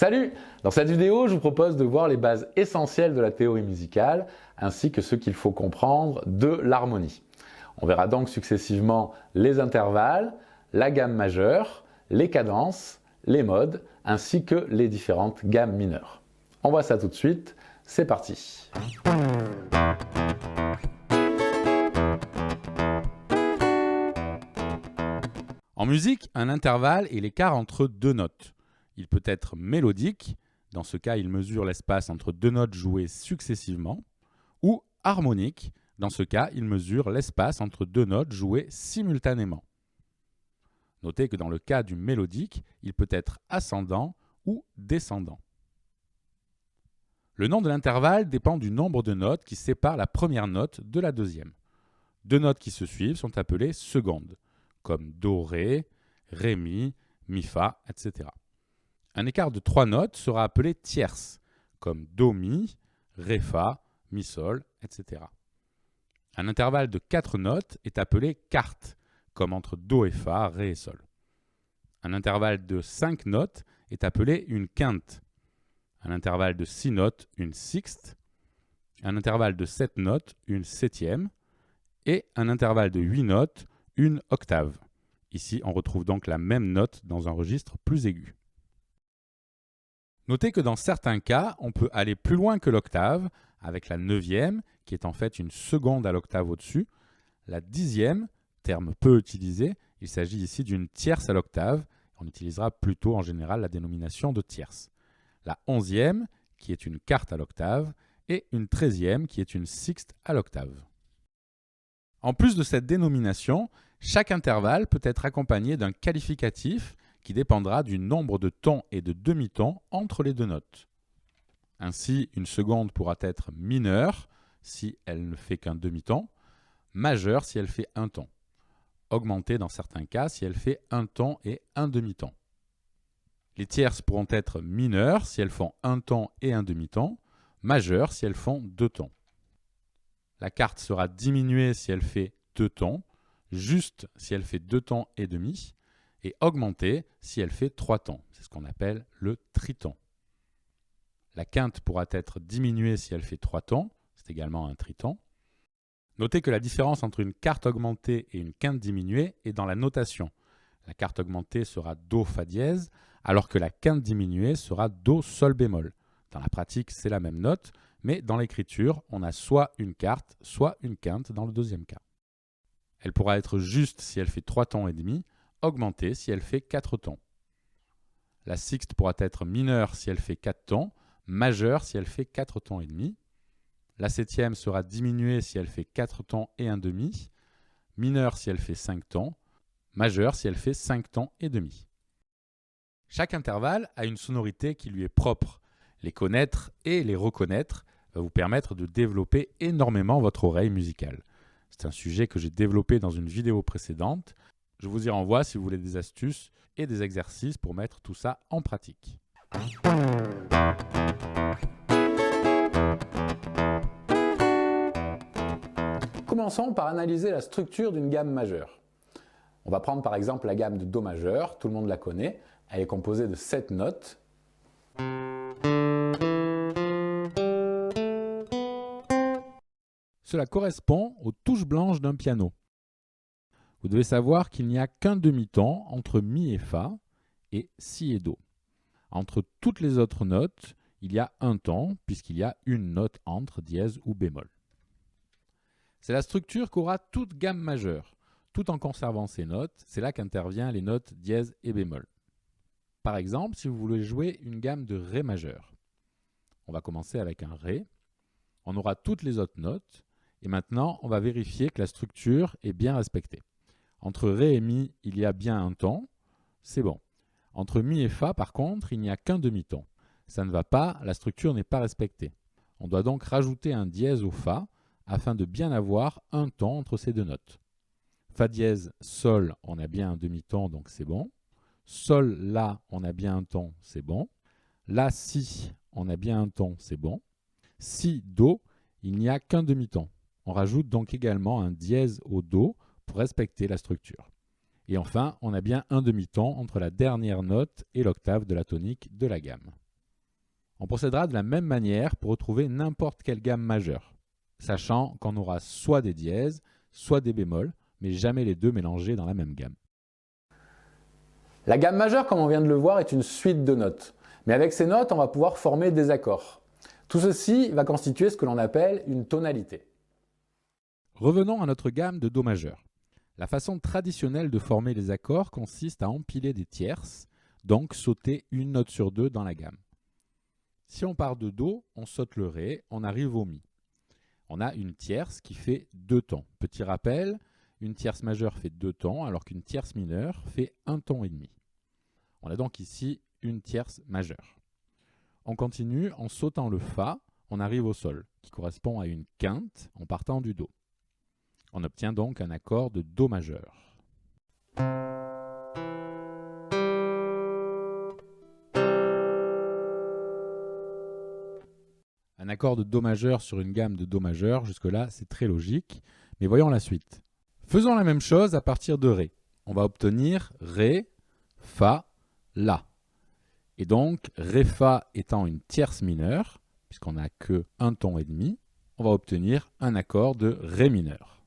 Salut! Dans cette vidéo, je vous propose de voir les bases essentielles de la théorie musicale, ainsi que ce qu'il faut comprendre de l'harmonie. On verra donc successivement les intervalles, la gamme majeure, les cadences, les modes, ainsi que les différentes gammes mineures. On voit ça tout de suite, c'est parti! En musique, un intervalle est l'écart entre deux notes. Il peut être mélodique, dans ce cas il mesure l'espace entre deux notes jouées successivement, ou harmonique, dans ce cas il mesure l'espace entre deux notes jouées simultanément. Notez que dans le cas du mélodique, il peut être ascendant ou descendant. Le nom de l'intervalle dépend du nombre de notes qui séparent la première note de la deuxième. Deux notes qui se suivent sont appelées secondes, comme Do, Ré, Ré, Mi, Mi, Fa, etc. Un écart de trois notes sera appelé tierce, comme Do, Mi, Ré, Fa, Mi, Sol, etc. Un intervalle de quatre notes est appelé quarte, comme entre Do et Fa, Ré et Sol. Un intervalle de cinq notes est appelé une quinte. Un intervalle de six notes, une sixte. Un intervalle de sept notes, une septième. Et un intervalle de huit notes, une octave. Ici, on retrouve donc la même note dans un registre plus aigu. Notez que dans certains cas, on peut aller plus loin que l'octave, avec la neuvième, qui est en fait une seconde à l'octave au-dessus. La dixième, terme peu utilisé, il s'agit ici d'une tierce à l'octave. On utilisera plutôt en général la dénomination de tierce. La onzième, qui est une quarte à l'octave, et une treizième, qui est une sixte à l'octave. En plus de cette dénomination, chaque intervalle peut être accompagné d'un qualificatif qui dépendra du nombre de tons et de demi-tons entre les deux notes. Ainsi, une seconde pourra être mineure si elle ne fait qu'un demi-ton, majeure si elle fait un ton, augmentée dans certains cas si elle fait un ton et un demi-ton. Les tierces pourront être mineures si elles font un ton et un demi-ton, majeures si elles font deux tons. La quarte sera diminuée si elle fait deux tons, juste si elle fait deux tons et demi, et augmentée si elle fait trois tons. C'est ce qu'on appelle le triton. La quinte pourra être diminuée si elle fait trois tons, c'est également un triton. Notez que la différence entre une quarte augmentée et une quinte diminuée est dans la notation. La quarte augmentée sera Do, Fa dièse, alors que la quinte diminuée sera Do, Sol bémol. Dans la pratique, c'est la même note, mais dans l'écriture, on a soit une quarte, soit une quinte dans le deuxième cas. Elle pourra être juste si elle fait 3 tons et demi, augmentée si elle fait 4 tons. La sixte pourra être mineure si elle fait 4 tons, majeure si elle fait 4 tons et demi. La septième sera diminuée si elle fait 4 tons et un demi, mineure si elle fait 5 tons, majeure si elle fait 5 tons et demi. Chaque intervalle a une sonorité qui lui est propre. Les connaître et les reconnaître va vous permettre de développer énormément votre oreille musicale. C'est un sujet que j'ai développé dans une vidéo précédente. Je vous y renvoie si vous voulez des astuces et des exercices pour mettre tout ça en pratique. Commençons par analyser la structure d'une gamme majeure. On va prendre par exemple la gamme de Do majeur, tout le monde la connaît. Elle est composée de 7 notes. Cela correspond aux touches blanches d'un piano. Vous devez savoir qu'il n'y a qu'un demi-ton entre Mi et Fa et Si et Do. Entre toutes les autres notes, il y a un ton puisqu'il y a une note entre dièse ou bémol. C'est la structure qu'aura toute gamme majeure. Tout en conservant ces notes, c'est là qu'interviennent les notes dièse et bémol. Par exemple, si vous voulez jouer une gamme de Ré majeur, on va commencer avec un Ré. On aura toutes les autres notes. Et maintenant, on va vérifier que la structure est bien respectée. Entre Ré et Mi, il y a bien un ton. C'est bon. Entre Mi et Fa, par contre, il n'y a qu'un demi-ton. Ça ne va pas, la structure n'est pas respectée. On doit donc rajouter un dièse au Fa afin de bien avoir un ton entre ces deux notes. Fa dièse, Sol, on a bien un demi-ton, donc c'est bon. Sol, La, on a bien un ton, c'est bon. La, Si, on a bien un ton, c'est bon. Si, Do, il n'y a qu'un demi-ton. On rajoute donc également un dièse au Do pour respecter la structure. Et enfin, on a bien un demi-ton entre la dernière note et l'octave de la tonique de la gamme. On procédera de la même manière pour retrouver n'importe quelle gamme majeure, sachant qu'on aura soit des dièses, soit des bémols, mais jamais les deux mélangés dans la même gamme. La gamme majeure, comme on vient de le voir, est une suite de notes. Mais avec ces notes, on va pouvoir former des accords. Tout ceci va constituer ce que l'on appelle une tonalité. Revenons à notre gamme de Do majeur. La façon traditionnelle de former les accords consiste à empiler des tierces, donc sauter une note sur deux dans la gamme. Si on part de Do, on saute le Ré, on arrive au Mi. On a une tierce qui fait 2 tons. Petit rappel, une tierce majeure fait 2 tons, alors qu'une tierce mineure fait 1 ton et demi. On a donc ici une tierce majeure. On continue en sautant le Fa, on arrive au Sol, qui correspond à une quinte en partant du Do. On obtient donc un accord de Do majeur. Un accord de Do majeur sur une gamme de Do majeur, jusque-là c'est très logique, mais voyons la suite. Faisons la même chose à partir de Ré. On va obtenir Ré, Fa, La. Et donc, Ré, Fa étant une tierce mineure, puisqu'on n'a que 1 ton et demi, on va obtenir un accord de Ré mineur.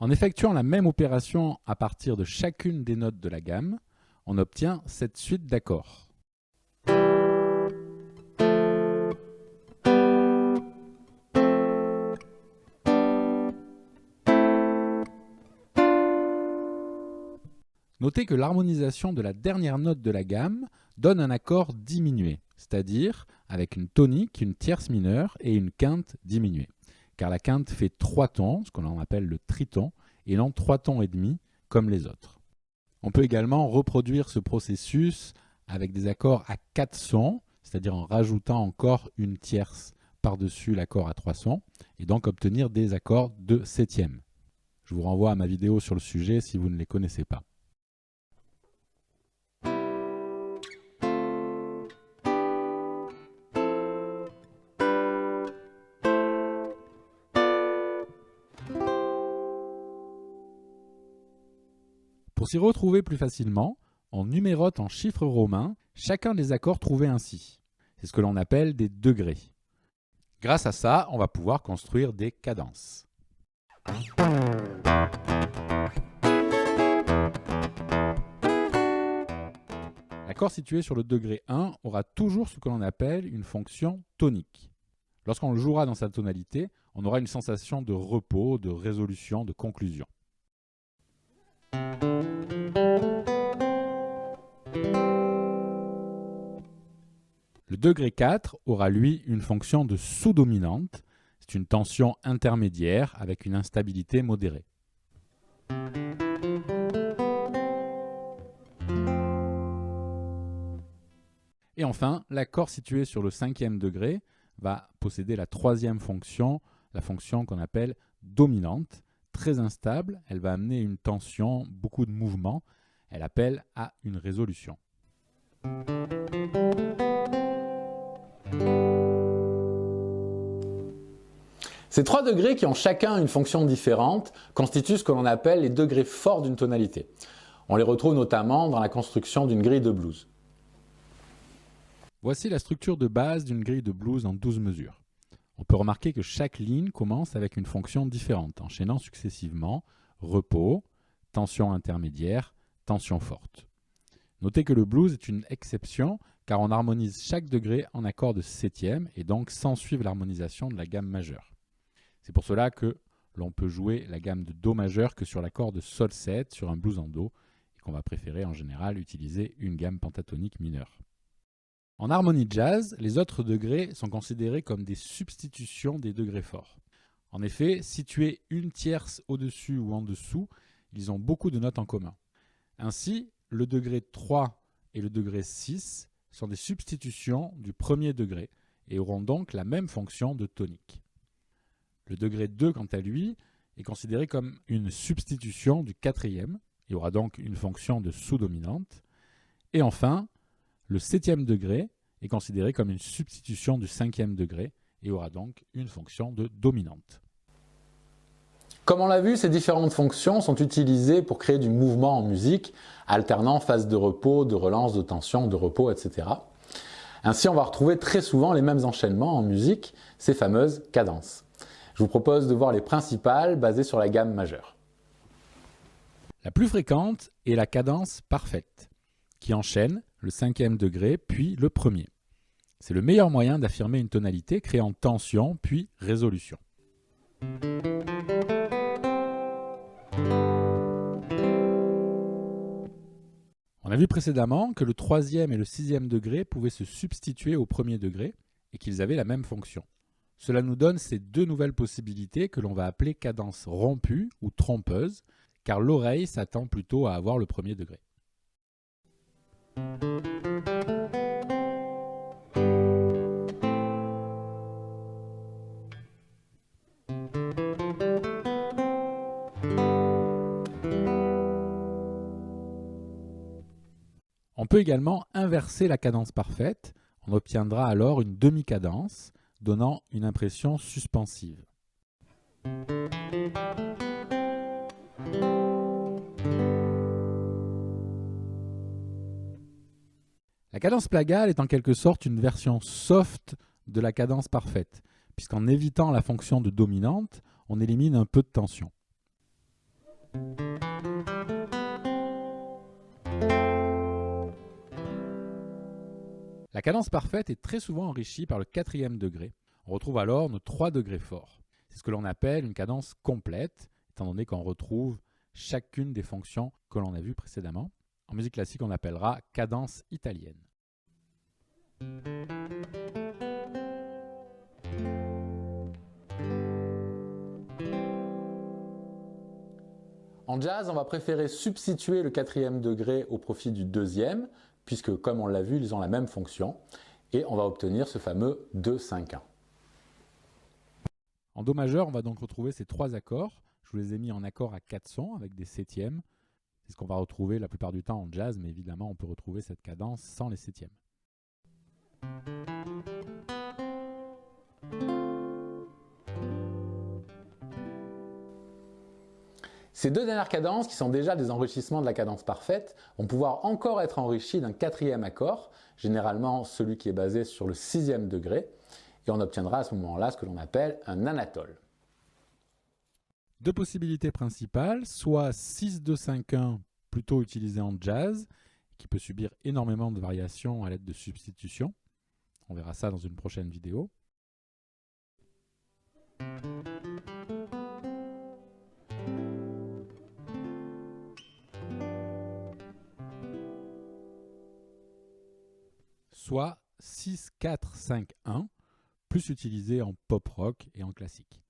En effectuant la même opération à partir de chacune des notes de la gamme, on obtient cette suite d'accords. Notez que l'harmonisation de la dernière note de la gamme donne un accord diminué, c'est-à-dire avec une tonique, une tierce mineure et une quinte diminuée. Car la quinte fait 3 tons, ce qu'on appelle le triton, et non 3 tons et demi comme les autres. On peut également reproduire ce processus avec des accords à 4 sons, c'est-à-dire en rajoutant encore une tierce par-dessus l'accord à 3 sons, et donc obtenir des accords de septième. Je vous renvoie à ma vidéo sur le sujet si vous ne les connaissez pas. Pour s'y retrouver plus facilement, on numérote en chiffres romains chacun des accords trouvés ainsi. C'est ce que l'on appelle des degrés. Grâce à ça, on va pouvoir construire des cadences. L'accord situé sur le degré 1 aura toujours ce que l'on appelle une fonction tonique. Lorsqu'on le jouera dans sa tonalité, on aura une sensation de repos, de résolution, de conclusion. Le degré 4 aura lui une fonction de sous-dominante, c'est une tension intermédiaire avec une instabilité modérée. Et enfin, l'accord situé sur le 5e degré va posséder la 3e fonction, la fonction qu'on appelle dominante, très instable, elle va amener une tension, beaucoup de mouvements, elle appelle à une résolution. Ces 3 degrés qui ont chacun une fonction différente constituent ce que l'on appelle les degrés forts d'une tonalité. On les retrouve notamment dans la construction d'une grille de blues. Voici la structure de base d'une grille de blues en 12 mesures. On peut remarquer que chaque ligne commence avec une fonction différente, enchaînant successivement repos, tension intermédiaire, tension forte. Notez que le blues est une exception car on harmonise chaque degré en accord de septième et donc sans suivre l'harmonisation de la gamme majeure. C'est pour cela que l'on peut jouer la gamme de Do majeur que sur l'accord de Sol 7 sur un blues en Do et qu'on va préférer en général utiliser une gamme pentatonique mineure. En harmonie jazz, les autres degrés sont considérés comme des substitutions des degrés forts. En effet, situés une tierce au-dessus ou en dessous, ils ont beaucoup de notes en commun. Ainsi, le degré 3 et le degré 6 sont des substitutions du premier degré et auront donc la même fonction de tonique. Le degré 2, quant à lui, est considéré comme une substitution du quatrième et aura donc une fonction de sous-dominante. Et enfin, le 7e degré est considéré comme une substitution du 5e degré et aura donc une fonction de dominante. Comme on l'a vu, ces différentes fonctions sont utilisées pour créer du mouvement en musique, alternant phases de repos, de relance, de tension, de repos, etc. Ainsi, on va retrouver très souvent les mêmes enchaînements en musique, ces fameuses cadences. Je vous propose de voir les principales basées sur la gamme majeure. La plus fréquente est la cadence parfaite, qui enchaîne le 5e degré puis le premier. C'est le meilleur moyen d'affirmer une tonalité créant tension puis résolution. On a vu précédemment que le 3e et le 6e degré pouvaient se substituer au premier degré et qu'ils avaient la même fonction. Cela nous donne ces deux nouvelles possibilités que l'on va appeler cadence rompue ou trompeuse, car l'oreille s'attend plutôt à avoir le premier degré. On peut également inverser la cadence parfaite. On obtiendra alors une demi-cadence, donnant une impression suspensive. La cadence plagale est en quelque sorte une version soft de la cadence parfaite, puisqu'en évitant la fonction de dominante, on élimine un peu de tension. La cadence parfaite est très souvent enrichie par le 4e degré. On retrouve alors nos 3 degrés forts. C'est ce que l'on appelle une cadence complète, étant donné qu'on retrouve chacune des fonctions que l'on a vues précédemment. En musique classique, on appellera cadence italienne. En jazz, on va préférer substituer le 4e degré au profit du 2e, puisque comme on l'a vu, ils ont la même fonction, et on va obtenir ce fameux 2-5-1. En Do majeur, on va donc retrouver ces 3 accords. Je vous les ai mis en accords à 4 sons avec des septièmes. C'est ce qu'on va retrouver la plupart du temps en jazz, mais évidemment on peut retrouver cette cadence sans les septièmes. Ces deux dernières cadences, qui sont déjà des enrichissements de la cadence parfaite, vont pouvoir encore être enrichies d'un 4e accord, généralement celui qui est basé sur le 6e degré, et on obtiendra à ce moment-là ce que l'on appelle un anatole. Deux possibilités principales, soit 6-2-5-1 plutôt utilisé en jazz, qui peut subir énormément de variations à l'aide de substitutions. On verra ça dans une prochaine vidéo. Soit 6-4-5-1, plus utilisé en pop rock et en classique.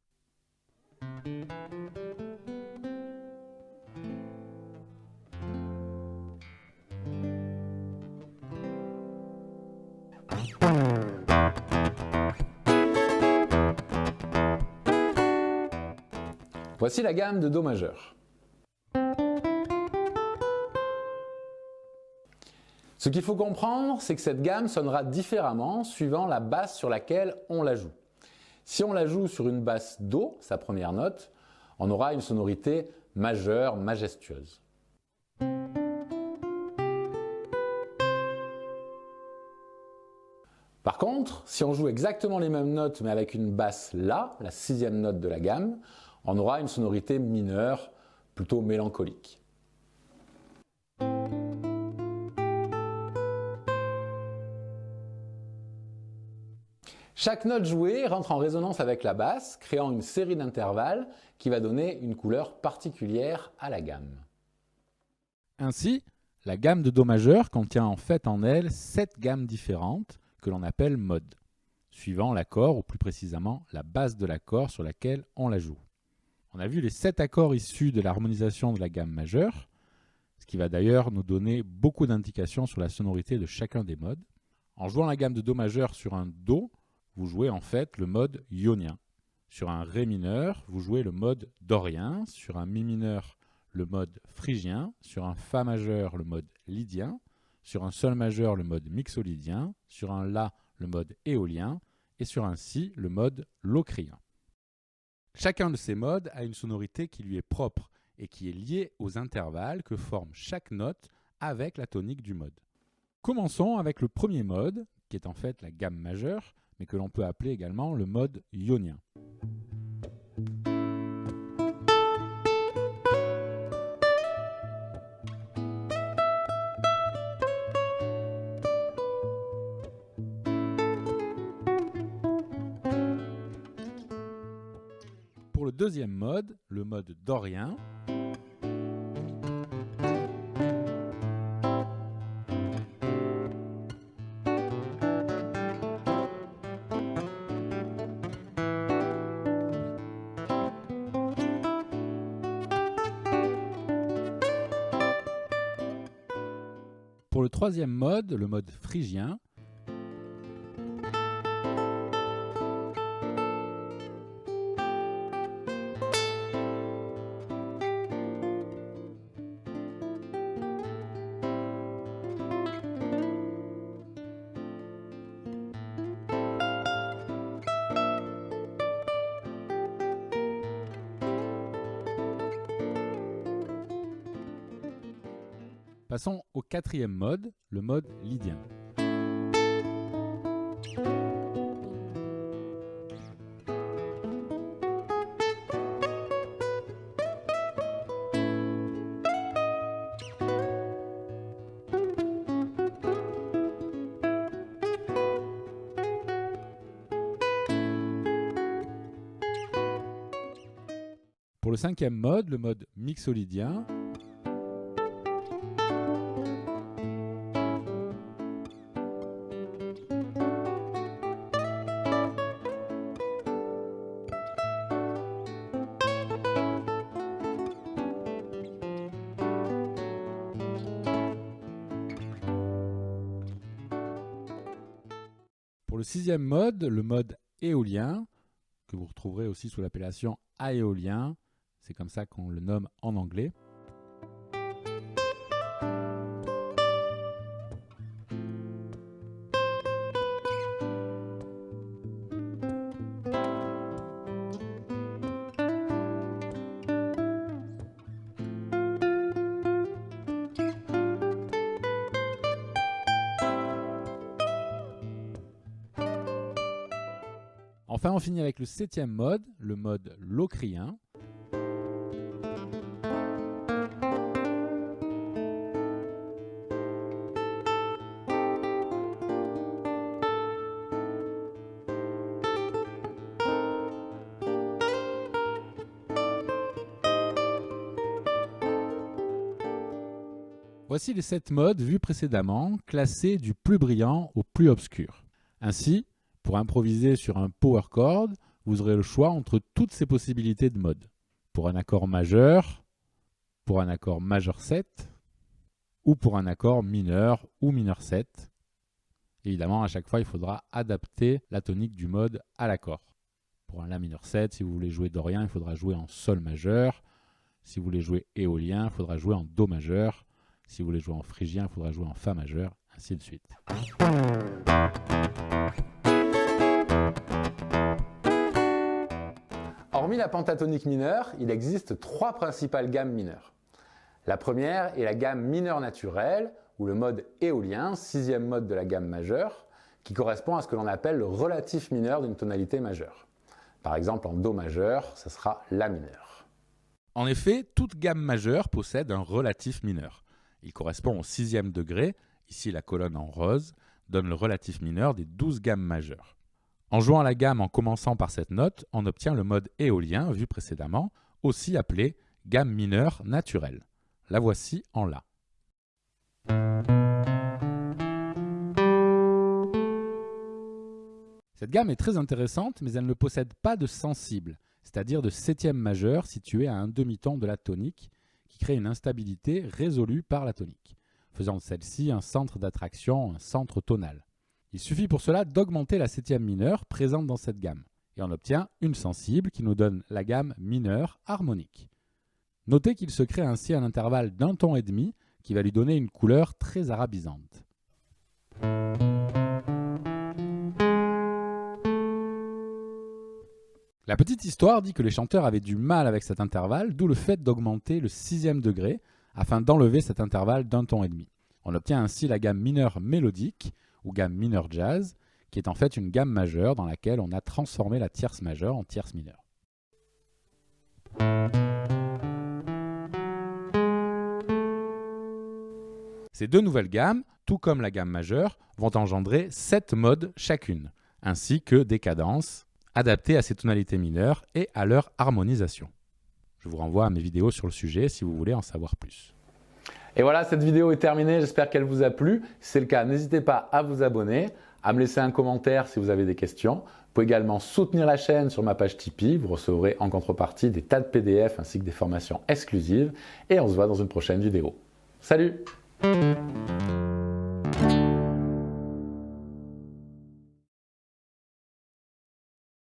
Voici la gamme de Do majeur. Ce qu'il faut comprendre, c'est que cette gamme sonnera différemment suivant la basse sur laquelle on la joue. Si on la joue sur une basse Do, sa première note, on aura une sonorité majeure, majestueuse. Par contre, si on joue exactement les mêmes notes mais avec une basse La, la 6e note de la gamme, on aura une sonorité mineure, plutôt mélancolique. Chaque note jouée rentre en résonance avec la basse, créant une série d'intervalles qui va donner une couleur particulière à la gamme. Ainsi, la gamme de Do majeur contient en fait en elle 7 gammes différentes que l'on appelle modes, suivant l'accord ou plus précisément la base de l'accord sur laquelle on la joue. On a vu les 7 accords issus de l'harmonisation de la gamme majeure, ce qui va d'ailleurs nous donner beaucoup d'indications sur la sonorité de chacun des modes. En jouant la gamme de Do majeur sur un Do, vous jouez en fait le mode ionien. Sur un Ré mineur, vous jouez le mode dorien. Sur un Mi mineur, le mode phrygien. Sur un Fa majeur, le mode lydien. Sur un Sol majeur, le mode mixolydien. Sur un La, le mode éolien. Et sur un Si, le mode locrien. Chacun de ces modes a une sonorité qui lui est propre et qui est liée aux intervalles que forme chaque note avec la tonique du mode. Commençons avec le premier mode, qui est en fait la gamme majeure, mais que l'on peut appeler également le mode ionien. Pour le deuxième mode, le mode dorien, pour le troisième mode, le mode phrygien, passons au quatrième mode, le mode lydien. Pour le cinquième mode, le mode mixolydien, pour le sixième mode, le mode éolien, que vous retrouverez aussi sous l'appellation aéolien, c'est comme ça qu'on le nomme en anglais. Enfin, on finit avec le septième mode, le mode locrien. Voici les 7 modes vus précédemment, classés du plus brillant au plus obscur. Ainsi, pour improviser sur un power chord, vous aurez le choix entre toutes ces possibilités de modes. Pour un accord majeur, pour un accord majeur 7, ou pour un accord mineur ou mineur 7. Évidemment, à chaque fois, il faudra adapter la tonique du mode à l'accord. Pour un La mineur 7, si vous voulez jouer dorien, il faudra jouer en Sol majeur. Si vous voulez jouer éolien, il faudra jouer en Do majeur. Si vous voulez jouer en phrygien, il faudra jouer en Fa majeur, ainsi de suite. Hormis la pentatonique mineure, il existe 3 principales gammes mineures. La première est la gamme mineure naturelle, ou le mode éolien, 6e mode de la gamme majeure, qui correspond à ce que l'on appelle le relatif mineur d'une tonalité majeure. Par exemple, en Do majeur, ce sera La mineur. En effet, toute gamme majeure possède un relatif mineur. Il correspond au 6e degré, ici la colonne en rose, donne le relatif mineur des 12 gammes majeures. En jouant la gamme en commençant par cette note, on obtient le mode éolien, vu précédemment, aussi appelé gamme mineure naturelle. La voici en La. Cette gamme est très intéressante, mais elle ne possède pas de sensible, c'est-à-dire de 7e majeur situé à un demi-ton de la tonique, qui crée une instabilité résolue par la tonique, faisant de celle-ci un centre d'attraction, un centre tonal. Il suffit pour cela d'augmenter la 7e mineure présente dans cette gamme, et on obtient une sensible qui nous donne la gamme mineure harmonique. Notez qu'il se crée ainsi un intervalle d'un ton et demi qui va lui donner une couleur très arabisante. La petite histoire dit que les chanteurs avaient du mal avec cet intervalle, d'où le fait d'augmenter le 6e degré afin d'enlever cet intervalle d'un ton et demi. On obtient ainsi la gamme mineure mélodique ou gamme mineure jazz, qui est en fait une gamme majeure dans laquelle on a transformé la tierce majeure en tierce mineure. Ces deux nouvelles gammes, tout comme la gamme majeure, vont engendrer 7 modes chacune, ainsi que des cadences adaptées à ces tonalités mineures et à leur harmonisation. Je vous renvoie à mes vidéos sur le sujet si vous voulez en savoir plus. Et voilà, cette vidéo est terminée, j'espère qu'elle vous a plu. Si c'est le cas, n'hésitez pas à vous abonner, à me laisser un commentaire si vous avez des questions. Vous pouvez également soutenir la chaîne sur ma page Tipeee, vous recevrez en contrepartie des tas de PDF ainsi que des formations exclusives. Et on se voit dans une prochaine vidéo. Salut!